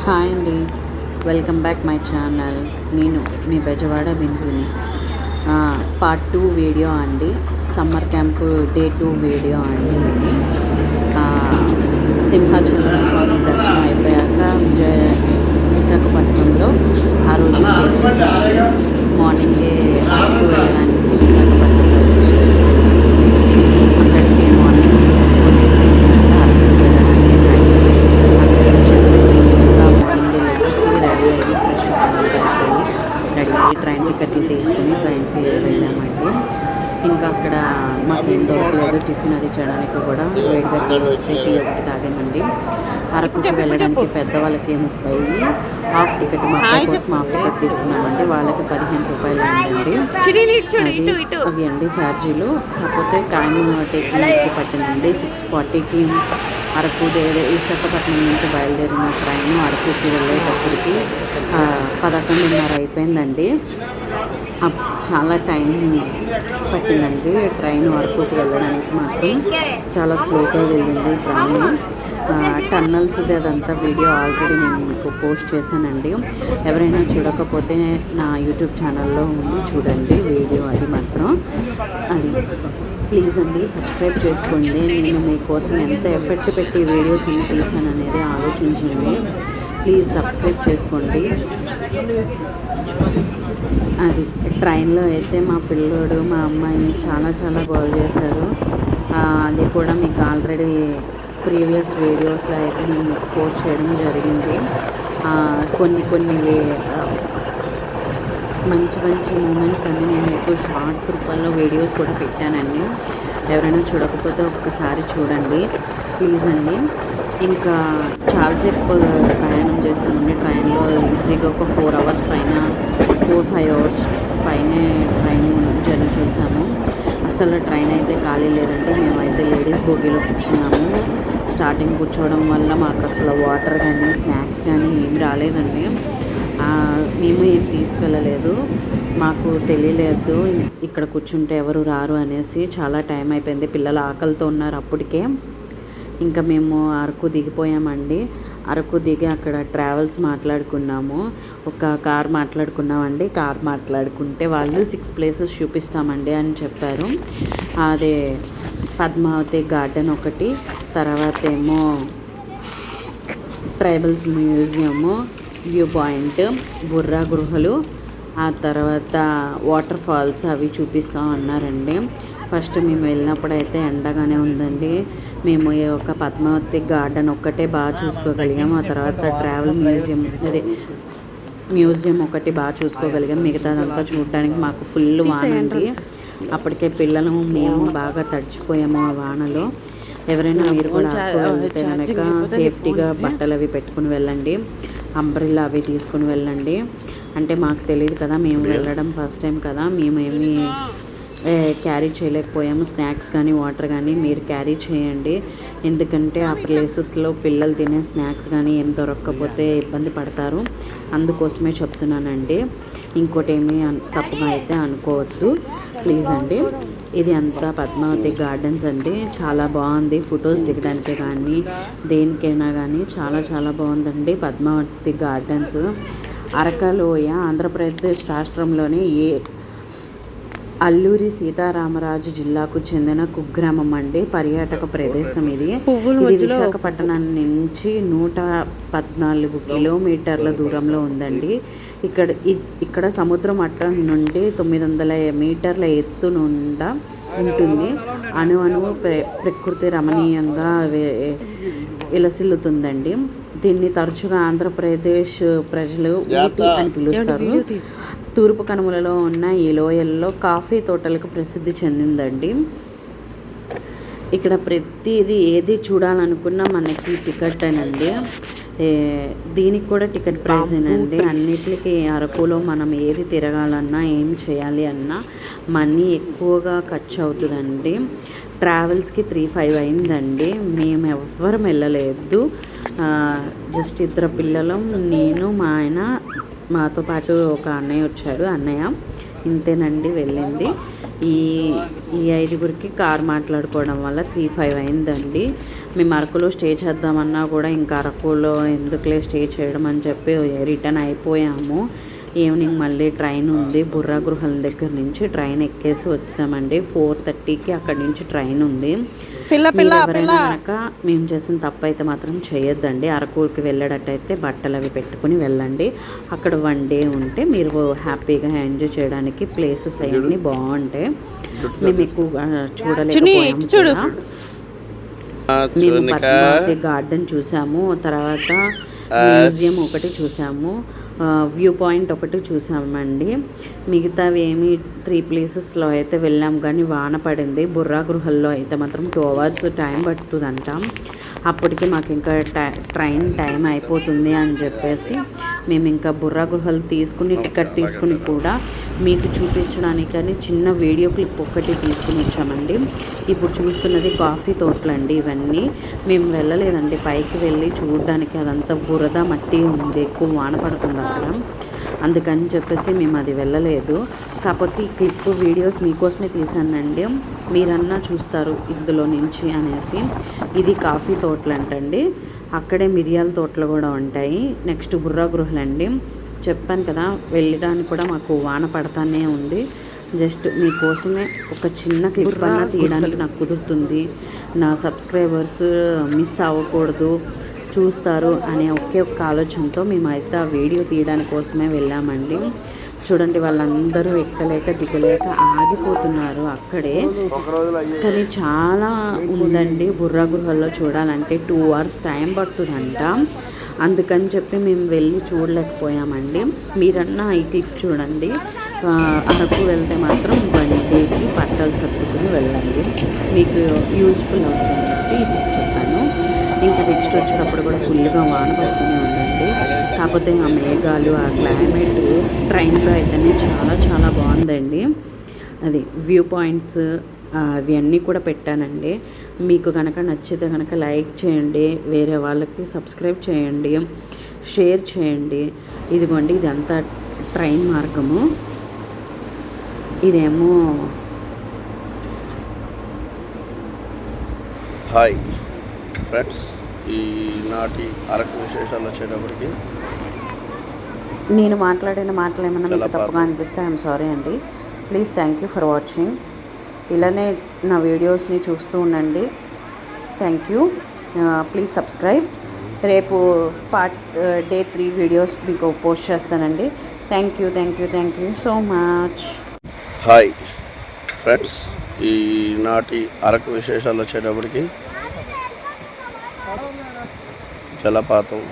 Hi అండి, welcome back my channel. నేను మీ Bezawada బిందుని. Part 2 video అండి. సమ్మర్ క్యాంపు డే 2 వీడియో అండి ఇది. సింహాచలం స్వామి దర్శనం అయిపోయాక విశాఖపట్నంలో ఆ రోజు స్టే చేశాను. మార్నింగే అరకు వెళ్ళడానికి విశాఖపట్నంలో రిజిస్ట్రేషన్ అక్కడికి మార్నింగ్ 6:40 అరకు వెళ్ళడానికి రెడీ అయ్యి ఫ్రెష్ రెడీ అయ్యి ట్రైన్ టికెట్లు తీసుకుని ట్రైన్కి వెళ్ళామండి. ఇంకా అక్కడ మాకు ఏం దొరకలేదు, టిఫిన్ అది చేయడానికి కూడా వేడిగా టీ ఒకటి తాగామండి. అరకుకి వెళ్ళడానికి పెద్దవాళ్ళకి 30, హాఫ్ టికెట్ మా కోసం హాఫ్ టికెట్ తీసుకున్నామండి. వాళ్ళకి 15 రూపాయలు అయిందండి. అవి అండి ఛార్జీలు. కాకపోతే టైం టేకింగ్ ఎక్కువ పట్టిందండి. 6:40కి అరకు విశాఖపట్నం నుంచి బయలుదేరిన ట్రైన్ అరకుకి వెళ్ళేటప్పటికి 11:30 అయిపోయిందండి. చాలా టైం పట్టిందండి. ట్రైన్ అరకుకి వెళ్ళడానికి మాత్రం చాలా స్లోగా వెళ్ళింది ట్రైన్. టన్నల్స్ అదంతా వీడియో ఆల్రెడీ నేను మీకు పోస్ట్ చేశానండి. ఎవరైనా చూడకపోతే నా యూట్యూబ్ ఛానల్లో ఉంది, చూడండి వీడియో. అది మాత్రం అది ప్లీజ్ అండి సబ్స్క్రైబ్ చేసుకోండి. నేను మీకోసం ఎంత ఎఫర్ట్ పెట్టి వీడియోస్ అన్ని తీసాను అనేది ఆలోచించండి. ప్లీజ్ సబ్స్క్రైబ్ చేసుకోండి. అది ట్రైన్లో అయితే మా పిల్లోడు మా అమ్మాయి చాలా గోల్ చేశారు. అది కూడా మీకు ఆల్రెడీ ప్రీవియస్ వీడియోస్లో అయితే నేను మీకు పోస్ట్ చేయడం జరిగింది. కొన్ని మంచి మూమెంట్స్ అన్నీ నేను మీకు షార్ట్స్ రూపంలో వీడియోస్ కూడా పెట్టానండి. ఎవరైనా చూడకపోతే ఒక్కసారి చూడండి ప్లీజ్ అండి. ఇంకా చాలాసేపు ప్రయాణం చేస్తామండి ట్రైన్లో. ఈజీగా ఒక 4 hours పైన 4-5 hours పైనే ట్రైన్ జర్నీ చేసాము. అసలు ట్రైన్ అయితే ఖాళీ లేదండి. మేమైతే లేడీస్ బోగీలో కూర్చున్నాము. స్టార్టింగ్ కూర్చోవడం వల్ల మాకు అసలు వాటర్ కానీ స్నాక్స్ కానీ ఏమి రాలేదండి. మేము ఏం తీసుకెళ్ళలేదు, మాకు తెలియలేదు ఇక్కడ కూర్చుంటే ఎవరు రారు అనేసి. చాలా టైం అయిపోయింది, పిల్లలు ఆకలితో ఉన్నారు అప్పటికే. ఇంకా మేము అరకు దిగిపోయామండి. అరకు దిగి అక్కడ ట్రావెల్స్ మాట్లాడుకున్నాము. ఒక కార్ మాట్లాడుకున్నామండి. కార్ మాట్లాడుకుంటే వాళ్ళు 6 places చూపిస్తామండి అని చెప్పారు. అదే పద్మావతి గార్డెన్ ఒకటి, తర్వాత ఏమో tribals museum, view point, Borra గుహలు, ఆ తర్వాత వాటర్ ఫాల్స్ అవి చూపిస్తాం అన్నారండి. ఫస్ట్ మేము వెళ్ళినప్పుడు అయితే ఎండగానే ఉందండి. మేము ఈ యొక్క పద్మావతి గార్డెన్ ఒక్కటే బాగా చూసుకోగలిగాం. ఆ తర్వాత ట్రావెల్ మ్యూజియం ఒకటి బాగా చూసుకోగలిగాం. మిగతాదంతా చూడడానికి మాకు ఫుల్ వాన ఉంది. అప్పటికే పిల్లలు మేము బాగా తడిచిపోయాము ఆ వానలో. ఎవరైనా మీరు కూడా వెళ్తే కనుక సేఫ్టీగా బట్టలు అవి పెట్టుకుని వెళ్ళండి, అంబ్రెల్లా అవి తీసుకుని వెళ్ళండి. అంటే మాకు తెలియదు కదా, మేము వెళ్ళడం ఫస్ట్ టైం కదా, మేమేమి క్యారీ చేయలేకపోయాము. స్నాక్స్ కానీ వాటర్ కానీ మీరు క్యారీ చేయండి. ఎందుకంటే ఆ ప్లేసెస్లో పిల్లలు తినే స్నాక్స్ కానీ ఏం దొరకకపోతే ఇబ్బంది పడతారు. అందుకోసమే చెప్తున్నానండి. ఇంకోటి ఏమీ తప్పుగా అయితే అనుకోవద్దు ప్లీజ్ అండి. ఇది అంతా పద్మావతి గార్డెన్స్ అండి. చాలా బాగుంది ఫొటోస్ దిగడానికి కానీ దేనికైనా కానీ చాలా బాగుందండి పద్మావతి గార్డెన్స్. అరకలోయ ఆంధ్రప్రదేశ్ రాష్ట్రంలోని అల్లూరి సీతారామరాజు జిల్లాకు చెందిన కుగ్రామం అండి. పర్యాటక ప్రదేశం ఇది. విశాఖపట్నం నుంచి 114 కిలోమీటర్ల దూరంలో ఉందండి. ఇక్కడ సముద్ర మట్టం నుండి 900 మీటర్ల ఎత్తు నుండా ఉంటుంది. అణువు ప్రకృతి రమణీయంగా విలసిల్లుతుందండి. దీన్ని తరచుగా ఆంధ్రప్రదేశ్ ప్రజలు ఊటీ అని పిలుస్తారు. తూర్పు కనుమలలో ఉన్న ఈ లోయల్లో కాఫీ తోటలకు ప్రసిద్ధి చెందిందండి. ఇక్కడ ప్రతిదీ ఏది చూడాలనుకున్నా మనకి టికెట్ అనండి. దీనికి కూడా టికెట్ ప్రైస్ ఏనండి. అన్నిటికీ అరకులో మనం ఏది తిరగాలన్నా ఏం చేయాలి అన్నా మనీ ఎక్కువగా ఖర్చు అవుతుందండి. ట్రావెల్స్కి 3-5 అయిందండి. మేము ఎవ్వరం వెళ్ళలేదు. జస్ట్ 2 పిల్లలు, నేను, మా ఆయన, మాతో పాటు ఒక అన్నయ్య వచ్చాడు. ఇంతేనండి వెళ్ళింది. ఈ 5గురికి కార్ మాట్లాడుకోవడం వల్ల 3-5 అయిందండి. మేము అరకులో స్టే చేద్దామన్నా కూడా ఇంకా అరకులో ఎందుకులే స్టే చేయడం అని చెప్పి రిటర్న్ అయిపోయాము. ఈవినింగ్ మళ్ళీ ట్రైన్ ఉంది, బుర్రా గృహాల దగ్గర నుంచి ట్రైన్ ఎక్కేసి వచ్చామండి. 4:30కి అక్కడి నుంచి ట్రైన్ ఉంది. ఎవరైనా కనుక మేము చేసిన తప్పు అయితే మాత్రం చేయొద్దండి. అరకుకి వెళ్ళేటట్టయితే బట్టలు అవి పెట్టుకుని వెళ్ళండి. అక్కడ 1 డే ఉంటే మీరు హ్యాపీగా ఎంజాయ్ చేయడానికి ప్లేసెస్ అవన్నీ బాగుంటాయి. మేము ఎక్కువగా చూడలేకపోయాము కూడా. మేము పద్మావతి గార్డెన్ చూసాము, తర్వాత మ్యూజియం ఒకటి చూసాము, వ్యూ పాయింట్ ఒకటి చూసామండి. మిగతావి ఏమి 3 ప్లేసెస్లో అయితే వెళ్ళాం కానీ వాన పడింది. బుర్రా గృహల్లో అయితే మాత్రం 2 hours టైం పడుతుందంట. అప్పటికి మాకు ఇంకా ట్రైన్ టైం అయిపోతుంది అని చెప్పేసి మేము ఇంకా బుర్రా గృహలు తీసుకుని టికెట్ తీసుకుని కూడా మీకు చూపించడానికని చిన్న వీడియో క్లిప్ ఒకటి తీసుకుని వచ్చామండి. ఇప్పుడు చూస్తున్నది కాఫీ తోటలండి. ఇవన్నీ మేము వెళ్ళలేదండి పైకి వెళ్ళి చూడడానికి. అదంతా బురద మట్టి ఉంది, ఎక్కువ వాన పడుతుంది అక్కడ. అందుకని చెప్పేసి మేము అది వెళ్ళలేదు. కాకపోతే ఈ క్లిప్ వీడియోస్ మీకోసమే తీసానండి, మీరన్నా చూస్తారు ఇందులో నుంచి అనేసి. ఇది కాఫీ తోటలు అంటండి. అక్కడే మిరియాల తోటలు కూడా ఉంటాయి. నెక్స్ట్ బుర్రా గృహలండి. చెప్పాను కదా, వెళ్ళడానికి కూడా మాకు వాన పడతానే ఉంది. జస్ట్ మీకోసమే ఒక చిన్న క్లిప్ అన్నా తీయడానికి నాకు కుదురుతుంది. నా సబ్స్క్రైబర్స్ మిస్ అవ్వకూడదు, చూస్తారు అనే ఒకే ఒక్క ఆలోచనతో మేమైతే ఆ వీడియో తీయడానికి కోసమే వెళ్ళామండి. చూడండి, వాళ్ళందరూ ఎక్కలేక దిగలేక ఆగిపోతున్నారు అక్కడే. కానీ చాలా ఉందండి బుర్రా గృహల్లో చూడాలంటే 2 hours టైం పడుతుందంట. అందుకని చెప్పి మేము వెళ్ళి చూడలేకపోయామండి. మీరన్నా ఈ క్లిప్ చూడండి. అరకు వెళ్తే మాత్రం 1 డేకి బట్టలు సర్దుకుని వెళ్ళండి, మీకు యూజ్ఫుల్ అవుతుందని చెప్పి ఈ క్లిప్ చెప్పాను. ఇంకా నెక్స్ట్ వచ్చేటప్పుడు కూడా ఫుల్గా వాన పడుతూనే ఉందండి. కాకపోతే ఆ మేఘాలు, ఆ క్లైమేట్ ట్రైన్లో అయితేనే చాలా చాలా బాగుందండి. అది వ్యూ పాయింట్స్ అవన్నీ కూడా పెట్టానండి. మీకు కనుక నచ్చితే కనుక లైక్ చేయండి, వేరే వాళ్ళకి సబ్స్క్రైబ్ చేయండి, షేర్ చేయండి. ఇదిగోండి, ఇదంతా ట్రైన్ మార్గము. ఇదేమో హాయ్ ఫ్రెండ్స్, ఈనాటి అరకు విశేషాలు వచ్చేటప్పటికి నేను మాట్లాడిన మాటలు ఏమైనా మీకు తప్పుగా అనిపిస్తే ఐఎమ్ సారీ అండి. Please thank you for watching. ఇలానే నా వీడియోస్ని చూస్తూ ఉండండి. Thank you. Please subscribe. రేపు డే 3 వీడియోస్ మీకు పోస్ట్ చేస్తానండి. Thank you so much. Hi friends, ఈనాటి అరకు విశేషాలు వచ్చేటప్పటికి జలపాతం,